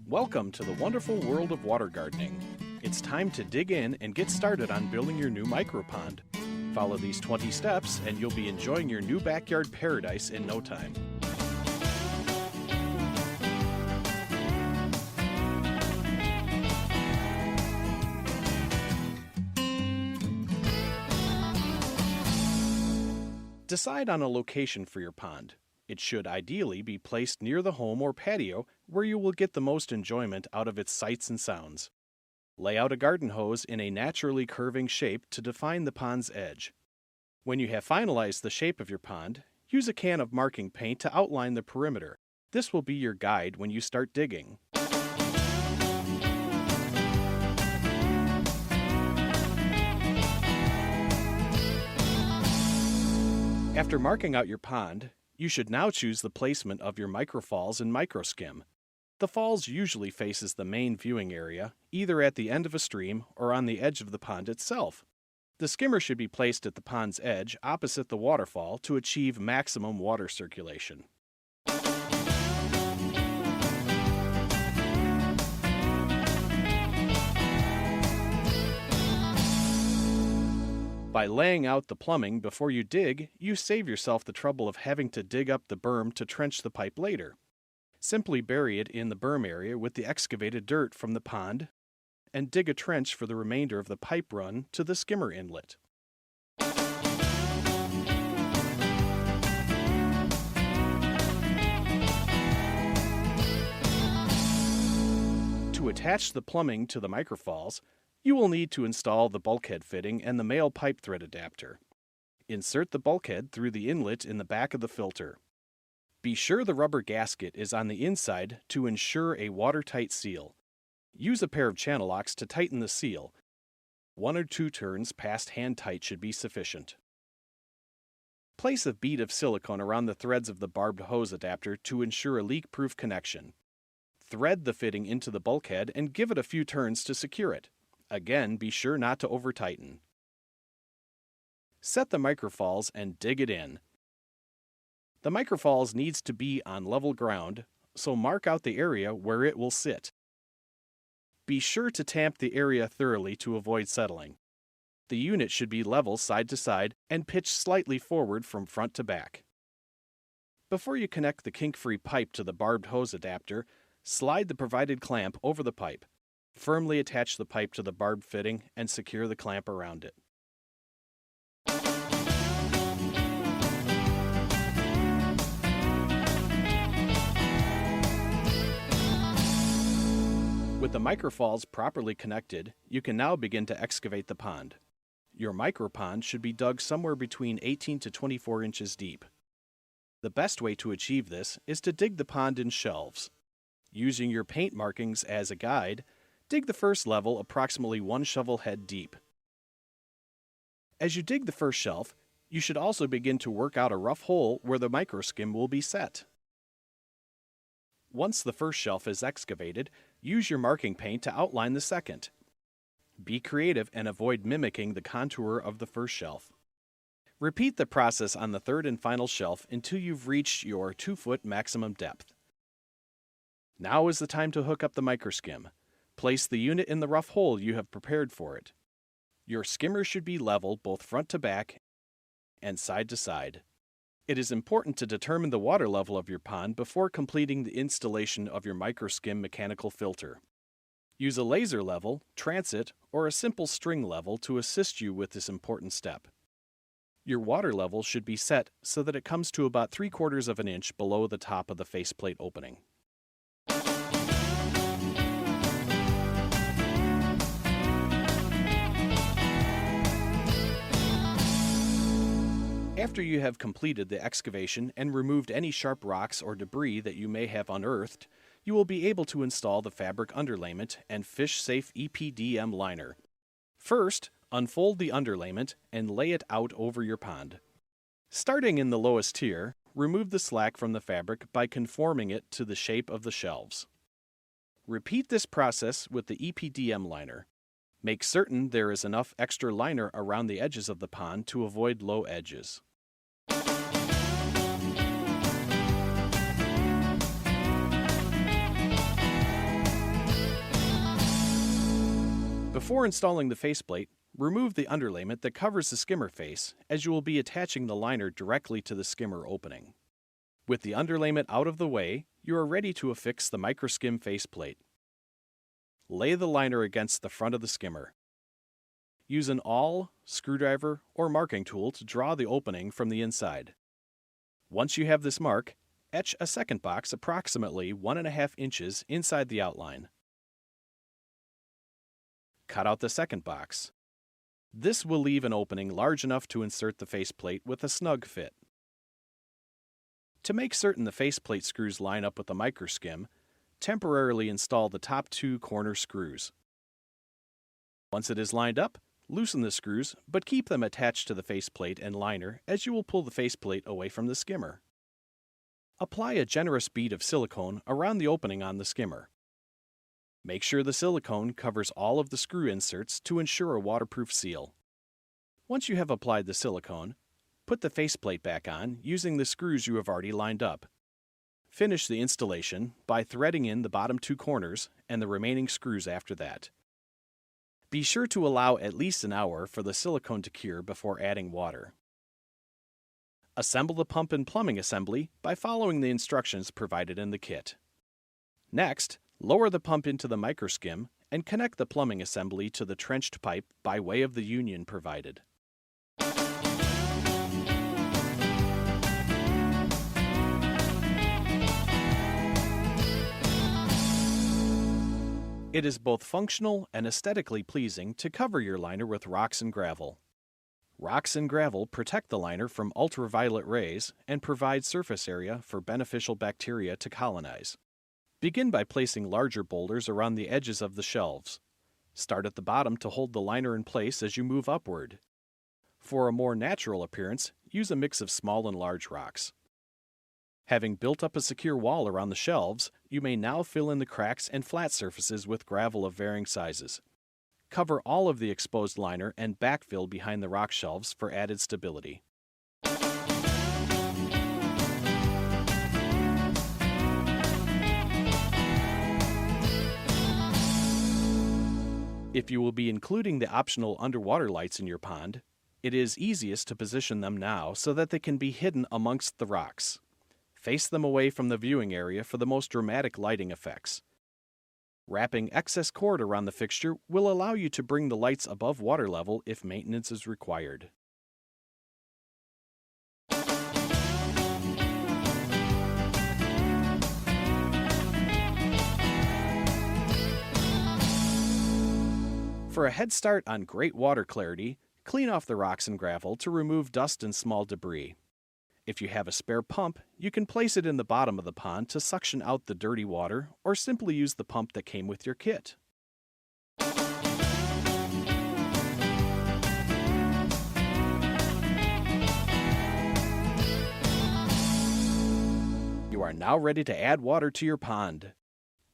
Welcome to the wonderful world of water gardening. It's time to dig in and get started on building your new micropond. Follow these 20 steps and you'll be enjoying your new backyard paradise in no time. Decide on a location for your pond. It should ideally be placed near the home or patio where you will get the most enjoyment out of its sights and sounds. Lay out a garden hose in a naturally curving shape to define the pond's edge. When you have finalized the shape of your pond, use a can of marking paint to outline the perimeter. This will be your guide when you start digging. After marking out your pond, you should now choose the placement of your microfalls and microskim. The falls usually faces the main viewing area, either at the end of a stream or on the edge of the pond itself. The skimmer should be placed at the pond's edge opposite the waterfall to achieve maximum water circulation. By laying out the plumbing before you dig, you save yourself the trouble of having to dig up the berm to trench the pipe later. Simply bury it in the berm area with the excavated dirt from the pond and dig a trench for the remainder of the pipe run to the skimmer inlet. To attach the plumbing to the microfalls, you will need to install the bulkhead fitting and the male pipe thread adapter. Insert the bulkhead through the inlet in the back of the filter. Be sure the rubber gasket is on the inside to ensure a watertight seal. Use a pair of channel locks to tighten the seal. 1 or 2 turns past hand tight should be sufficient. Place a bead of silicone around the threads of the barbed hose adapter to ensure a leak-proof connection. Thread the fitting into the bulkhead and give it a few turns to secure it. Again, be sure not to over-tighten. Set the microfalls and dig it in. The microfalls needs to be on level ground, so mark out the area where it will sit. Be sure to tamp the area thoroughly to avoid settling. The unit should be level side to side and pitched slightly forward from front to back. Before you connect the kink-free pipe to the barbed hose adapter, slide the provided clamp over the pipe. Firmly attach the pipe to the barbed fitting and secure the clamp around it. With the microfalls properly connected, you can now begin to excavate the pond. Your micropond should be dug somewhere between 18 to 24 inches deep. The best way to achieve this is to dig the pond in shelves. Using your paint markings as a guide, dig the first level approximately 1 shovel head deep. As you dig the first shelf, you should also begin to work out a rough hole where the microskim will be set. Once the first shelf is excavated, use your marking paint to outline the second. Be creative and avoid mimicking the contour of the first shelf. Repeat the process on the third and final shelf until you've reached your 2-foot maximum depth. Now is the time to hook up the microskim. Place the unit in the rough hole you have prepared for it. Your skimmer should be level both front to back and side to side. It is important to determine the water level of your pond before completing the installation of your microskim mechanical filter. Use a laser level, transit, or a simple string level to assist you with this important step. Your water level should be set so that it comes to about 3/4 of an inch below the top of the faceplate opening. After you have completed the excavation and removed any sharp rocks or debris that you may have unearthed, you will be able to install the fabric underlayment and fish-safe EPDM liner. First, unfold the underlayment and lay it out over your pond. Starting in the lowest tier, remove the slack from the fabric by conforming it to the shape of the shelves. Repeat this process with the EPDM liner. Make certain there is enough extra liner around the edges of the pond to avoid low edges. Before installing the faceplate, remove the underlayment that covers the skimmer face, as you will be attaching the liner directly to the skimmer opening. With the underlayment out of the way, you are ready to affix the microskim faceplate. Lay the liner against the front of the skimmer. Use an awl, screwdriver, or marking tool to draw the opening from the inside. Once you have this mark, etch a second box approximately 1.5 inches inside the outline. Cut out the second box. This will leave an opening large enough to insert the faceplate with a snug fit. To make certain the faceplate screws line up with the microskim, temporarily install the top 2 corner screws. Once it is lined up, loosen the screws, but keep them attached to the faceplate and liner as you will pull the faceplate away from the skimmer. Apply a generous bead of silicone around the opening on the skimmer. Make sure the silicone covers all of the screw inserts to ensure a waterproof seal. Once you have applied the silicone, put the faceplate back on using the screws you have already lined up. Finish the installation by threading in the bottom 2 corners and the remaining screws after that. Be sure to allow at least an hour for the silicone to cure before adding water. Assemble the pump and plumbing assembly by following the instructions provided in the kit. Next, lower the pump into the microskim and connect the plumbing assembly to the trenched pipe by way of the union provided. It is both functional and aesthetically pleasing to cover your liner with rocks and gravel. Rocks and gravel protect the liner from ultraviolet rays and provide surface area for beneficial bacteria to colonize. Begin by placing larger boulders around the edges of the shelves. Start at the bottom to hold the liner in place as you move upward. For a more natural appearance, use a mix of small and large rocks. Having built up a secure wall around the shelves, you may now fill in the cracks and flat surfaces with gravel of varying sizes. Cover all of the exposed liner and backfill behind the rock shelves for added stability. If you will be including the optional underwater lights in your pond, it is easiest to position them now so that they can be hidden amongst the rocks. Face them away from the viewing area for the most dramatic lighting effects. Wrapping excess cord around the fixture will allow you to bring the lights above water level if maintenance is required. For a head start on great water clarity, clean off the rocks and gravel to remove dust and small debris. If you have a spare pump, you can place it in the bottom of the pond to suction out the dirty water, or simply use the pump that came with your kit. You are now ready to add water to your pond.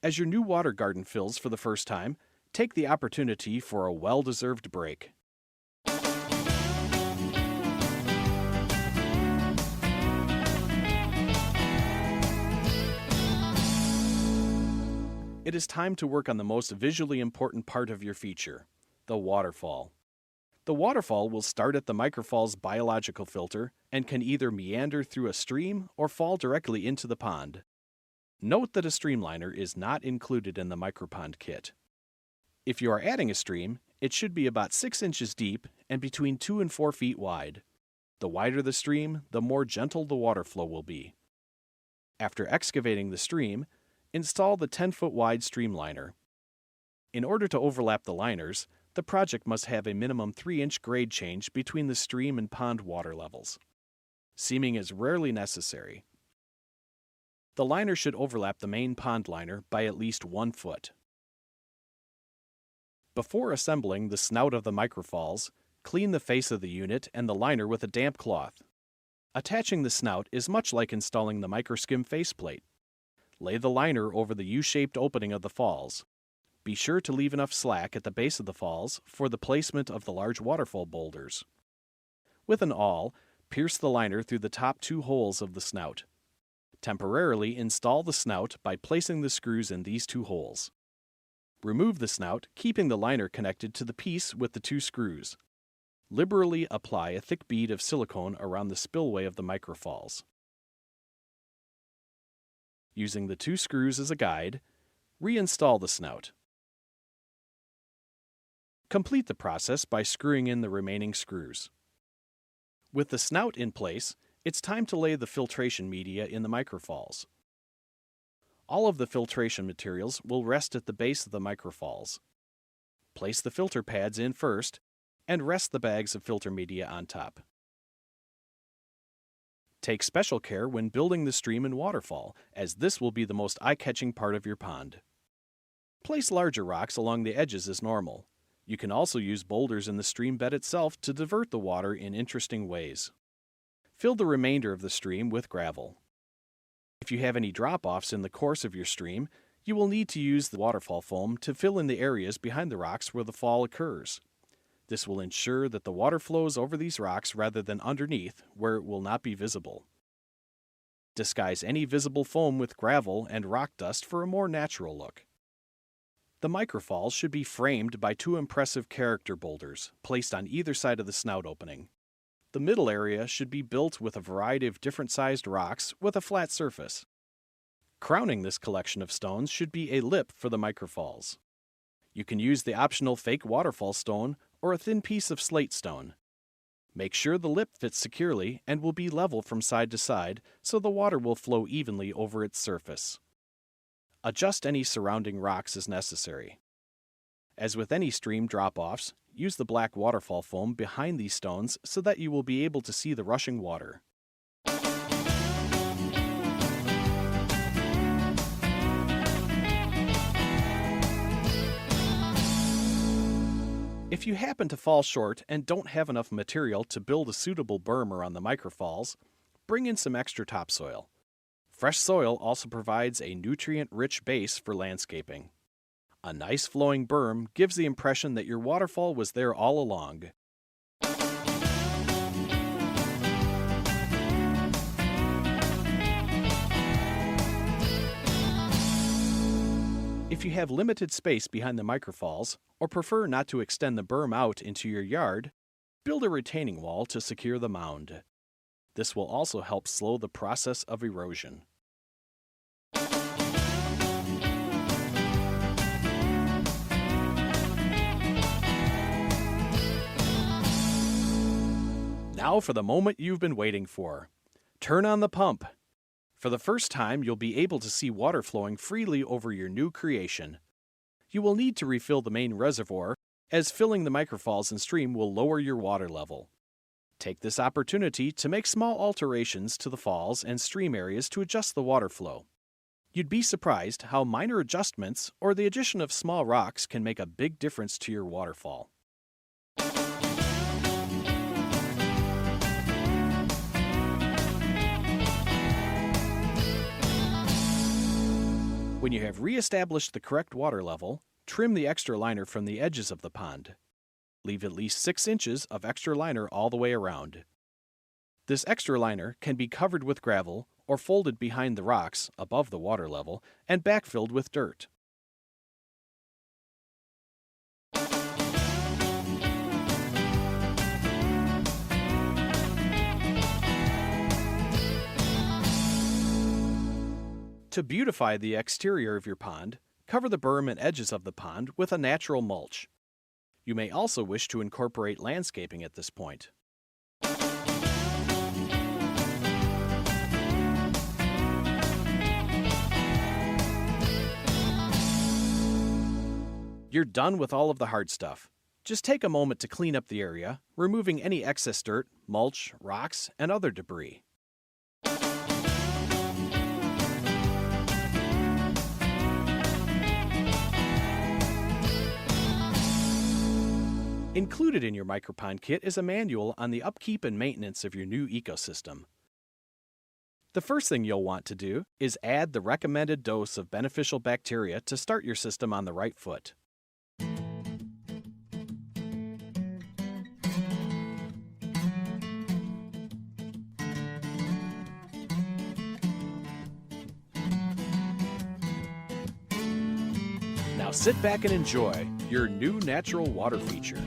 As your new water garden fills for the first time, take the opportunity for a well-deserved break. It is time to work on the most visually important part of your feature, the waterfall. The waterfall will start at the microfall's biological filter and can either meander through a stream or fall directly into the pond. Note that a streamliner is not included in the micropond kit. If you are adding a stream, it should be about 6 inches deep and between 2 and 4 feet wide. The wider the stream, the more gentle the water flow will be. After excavating the stream, install the 10-foot wide streamliner. In order to overlap the liners, the project must have a minimum 3-inch grade change between the stream and pond water levels. Seaming is rarely necessary. The liner should overlap the main pond liner by at least 1 foot. Before assembling the snout of the microfalls, clean the face of the unit and the liner with a damp cloth. Attaching the snout is much like installing the microskim faceplate. Lay the liner over the U-shaped opening of the falls. Be sure to leave enough slack at the base of the falls for the placement of the large waterfall boulders. With an awl, pierce the liner through the top 2 holes of the snout. Temporarily install the snout by placing the screws in these 2 holes. Remove the snout, keeping the liner connected to the piece with the 2 screws. Liberally apply a thick bead of silicone around the spillway of the microfalls. Using the 2 screws as a guide, reinstall the snout. Complete the process by screwing in the remaining screws. With the snout in place, it's time to lay the filtration media in the microfalls. All of the filtration materials will rest at the base of the microfalls. Place the filter pads in first, and rest the bags of filter media on top. Take special care when building the stream and waterfall, as this will be the most eye-catching part of your pond. Place larger rocks along the edges as normal. You can also use boulders in the stream bed itself to divert the water in interesting ways. Fill the remainder of the stream with gravel. If you have any drop-offs in the course of your stream, you will need to use the waterfall foam to fill in the areas behind the rocks where the fall occurs. This will ensure that the water flows over these rocks rather than underneath, where it will not be visible. Disguise any visible foam with gravel and rock dust for a more natural look. The microfalls should be framed by 2 impressive character boulders, placed on either side of the snout opening. The middle area should be built with a variety of different-sized rocks with a flat surface. Crowning this collection of stones should be a lip for the microfalls. You can use the optional fake waterfall stone or a thin piece of slate stone. Make sure the lip fits securely and will be level from side to side so the water will flow evenly over its surface. Adjust any surrounding rocks as necessary. As with any stream drop-offs, use the black waterfall foam behind these stones so that you will be able to see the rushing water. If you happen to fall short and don't have enough material to build a suitable berm around the microfalls, bring in some extra topsoil. Fresh soil also provides a nutrient-rich base for landscaping. A nice flowing berm gives the impression that your waterfall was there all along. If you have limited space behind the microfalls, or prefer not to extend the berm out into your yard, build a retaining wall to secure the mound. This will also help slow the process of erosion. Now for the moment you've been waiting for. Turn on the pump. For the first time, you'll be able to see water flowing freely over your new creation. You will need to refill the main reservoir, as filling the microfalls and stream will lower your water level. Take this opportunity to make small alterations to the falls and stream areas to adjust the water flow. You'd be surprised how minor adjustments or the addition of small rocks can make a big difference to your waterfall. When you have re-established the correct water level, trim the extra liner from the edges of the pond. Leave at least 6 inches of extra liner all the way around. This extra liner can be covered with gravel or folded behind the rocks above the water level and backfilled with dirt. To beautify the exterior of your pond, cover the berm and edges of the pond with a natural mulch. You may also wish to incorporate landscaping at this point. You're done with all of the hard stuff. Just take a moment to clean up the area, removing any excess dirt, mulch, rocks, and other debris. Included in your micropond kit is a manual on the upkeep and maintenance of your new ecosystem. The first thing you'll want to do is add the recommended dose of beneficial bacteria to start your system on the right foot. Now Now sit back and enjoy your new natural water feature.